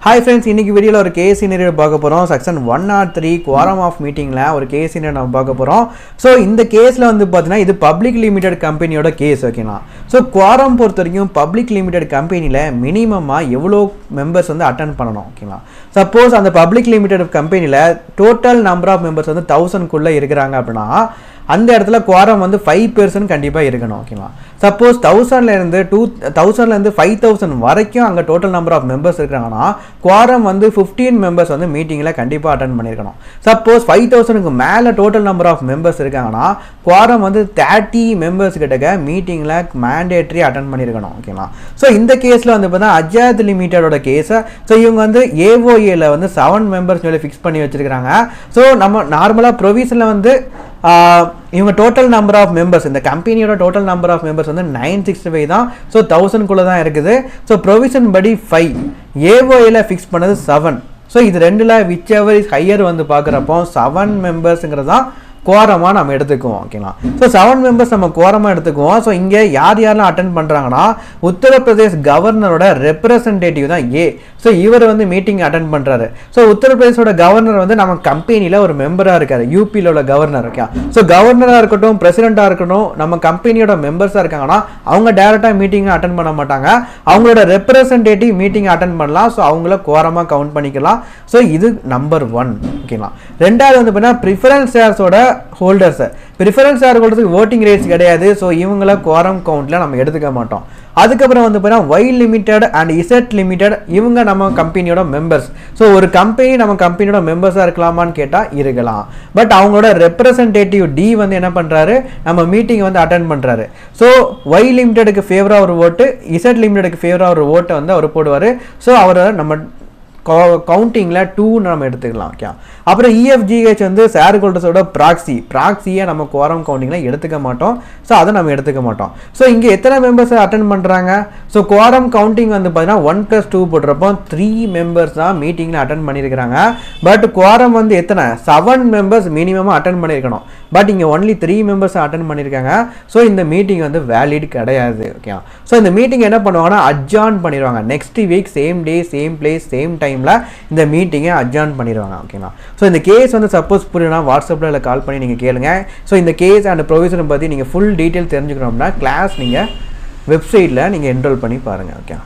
Hi friends, இன்றைக்கி வீடியோவில் ஒரு கேஸ் சீனரியோ பார்க்க போகிறோம். செக்ஷன் 103 குவாரம் ஆஃப் மீட்டிங்கில் ஒரு கேஸ் சீனரியோ நம்ம பார்க்க போகிறோம். ஸோ இந்த கேஸில் வந்து பார்த்தீங்கன்னா இது பப்ளிக் லிமிடெட் கம்பெனியோட கேஸ் ஓகேங்களா. ஸோ குவாரம் பொறுத்த வரைக்கும் பப்ளிக் லிமிடெட் கம்பெனியில் மினிமமாக எவ்வளோ மெம்பர்ஸ் வந்து அட்டன் பண்ணணும் ஓகேங்களா. சப்போஸ் அந்த பப்ளிக் லிமிடெட் கம்பெனியில் டோட்டல் நம்பர் ஆஃப் மெம்பர்ஸ் வந்து 1000க்குள்ளே இருக்கிறாங்க அப்படின்னா அந்த இடத்துல குவாரம் வந்து 5% கண்டிப்பாக இருக்கணும் ஓகேங்களா. சப்போஸ் 1000லேருந்து 5000 வரைக்கும் அங்கே டோட்டல் நம்பர் ஆஃப் மெம்பர்ஸ் இருக்கிறாங்கன்னா குவாரம் வந்து 15 மெம்பர்ஸ் வந்து மீட்டிங்கில் கண்டிப்பாக அட்டன் பண்ணியிருக்கணும். சப்போஸ் 5000க்கு மேலே டோட்டல் நம்பர் ஆஃப் மெம்பர்ஸ் இருக்காங்கன்னா குவாரம் வந்து 30 மெம்பர்ஸ் கிட்ட மீட்டிங்கில் மேண்டேட்ரி அட்டன் பண்ணியிருக்கணும் ஓகேங்களா. ஸோ இந்த கேஸில் வந்து பார்த்தீங்கன்னா அஜாத் லிமிட்டடோட கேஸை ஸோ இவங்க வந்து ஏஓஏல வந்து 7 மெம்பர்ஸ் சொல்லி ஃபிக்ஸ் பண்ணி வச்சிருக்காங்க. ஸோ நம்ம நார்மலாக ப்ரொவிஷனில் வந்து இவங்க டோட்டல் நம்பர் ஆஃப் மெம்பர்ஸ் இந்த கம்பெனியோட டோட்டல் நம்பர் ஆஃப் மெம்பர்ஸ் வந்து 965 தான். ஸோ 1000க்குள்ளே தான் இருக்குது. ஸோ ப்ரொவிஷன் படி 5, ஏஓஏல ஃபிக்ஸ் பண்ணது 7. ஸோ இது ரெண்டில் விச் எவர் இஸ் ஹையர் வந்து பார்க்குறப்போ 7 மெம்பர்ஸுங்கிறது தான் குவாரமாக நம்ம எடுத்துக்குவோம் ஓகேங்களா. ஸோ 7 மெம்பர்ஸ் நம்ம குவாரமாக எடுத்துக்குவோம். ஸோ இங்கே யாரெல்லாம் அட்டன் பண்ணுறாங்கன்னா உத்தரப்பிரதேஷ் கவர்னரோட ரெப்ரசன்டேட்டிவ் தான் ஏ. ஸோ இவர் வந்து மீட்டிங் அட்டன் பண்ணுறாரு. ஸோ உத்தரப்பிரதேசோட கவர்னர் வந்து நம்ம கம்பெனியில் ஒரு மெம்பராக இருக்காரு, யூபியில் உள்ள கவர்னர் ஓகே. ஸோ கவர்னராக இருக்கட்டும், பிரசிடெண்ட்டாக இருக்கட்டும், நம்ம கம்பெனியோட மெம்பர்ஸாக இருக்காங்கன்னா அவங்க டேரெக்டாக மீட்டிங்கை அட்டன் பண்ண மாட்டாங்க, அவங்களோட ரெப்ரசன்டேட்டிவ் மீட்டிங் அட்டன் பண்ணலாம். ஸோ அவங்கள குவாரமாக கவுண்ட் பண்ணிக்கலாம். ஸோ இது நம்பர் 1 ஓகேங்களா. ரெண்டாவது வந்து பார்த்தீங்கன்னா ப்ரிஃபரன்ஸ் ஷேர்ஸோட ஹோல்டர்ஸ். ப்ரிஃபரன்ஸ் ஷேர் ஹோல்டர்ஸுக்கு ஓட்டிங் ரேட்ஸ் கிடையாது. ஸோ இவங்கள குவாரம் கவுண்ட்டில் நம்ம எடுத்துக்க மாட்டோம். அதுக்கப்புறம் வந்து பார்த்தீங்கன்னா Y limited and Z limited இவங்க நம்ம கம்பெனியோட மெம்பர்ஸ். ஸோ ஒரு கம்பெனி நம்ம கம்பெனியோட மெம்பர்ஸாக இருக்கலாமான்னு கேட்டால் இருக்கலாம். பட் அவங்களோட ரெப்ரசன்டேட்டிவ் டி வந்து என்ன பண்ணுறாரு, நம்ம மீட்டிங் வந்து அட்டன் பண்ணுறாரு. ஸோ ஒய் லிமிடெடுக்கு ஃபேவராக ஒரு ஓட்டு, இசட் லிமிடெடுக்கு ஃபேவராக ஒரு ஓட்டை வந்து அவர் போடுவார். ஸோ அவரை நம்ம கவுண்டிங்கில் 2 நம்ம எடுத்துக்கலாம் ஓகே. அப்புறம் இஎஃப்ஜிஹெச் வந்து ஷேர் ஹோல்டர்ஸோட ப்ராக்சியை நம்ம குவாரம் கவுண்டிங்கில் எடுத்துக்க மாட்டோம். ஸோ அதை நம்ம எடுத்துக்க மாட்டோம். ஸோ இங்கே எத்தனை மெம்பர்ஸ் அட்டன் பண்ணுறாங்க, ஸோ குவாரம் கவுண்டிங் வந்து பார்த்தீங்கன்னா 1+2 போடுறப்போ 3 மெம்பர்ஸ் தான் மீட்டிங்கில் அட்டன் பண்ணியிருக்கிறாங்க. பட் குவாரம் வந்து எத்தனை 7 மெம்பர்ஸ் மினிமமாக அட்டன் பண்ணியிருக்கணும். பட் இங்கே ஒன்லி 3 மெம்பர்ஸ் அட்டன் பண்ணியிருக்காங்க. ஸோ இந்த மீட்டிங் வந்து வேலிட் கிடையாது ஓகே. ஸோ இந்த மீட்டிங் என்ன பண்ணுவாங்கன்னா அட்ஜார்ன் பண்ணிடுவாங்க. Next week same day same place same டைமில் இந்த மீட்டிங்கை அட்ஜார்ன் பண்ணிடுவாங்க ஓகேங்களா. ஸோ இந்த கேஸ் வந்து சப்போஸ் புரியனா வாட்ஸ்அப்பில் இல்லை கால் பண்ணி நீங்கள் கேளுங்க. ஸோ இந்த கேஸ் அண்ட் ப்ரொவிஷனை பற்றி நீங்கள் ஃபுல் டீட்டெயில் தெரிஞ்சுக்கணும் அப்படின்னா கிளாஸ் நீங்கள் வெப்சைட்டில் நீங்கள் என்ரோல் பண்ணி பாருங்கள் ஓகே.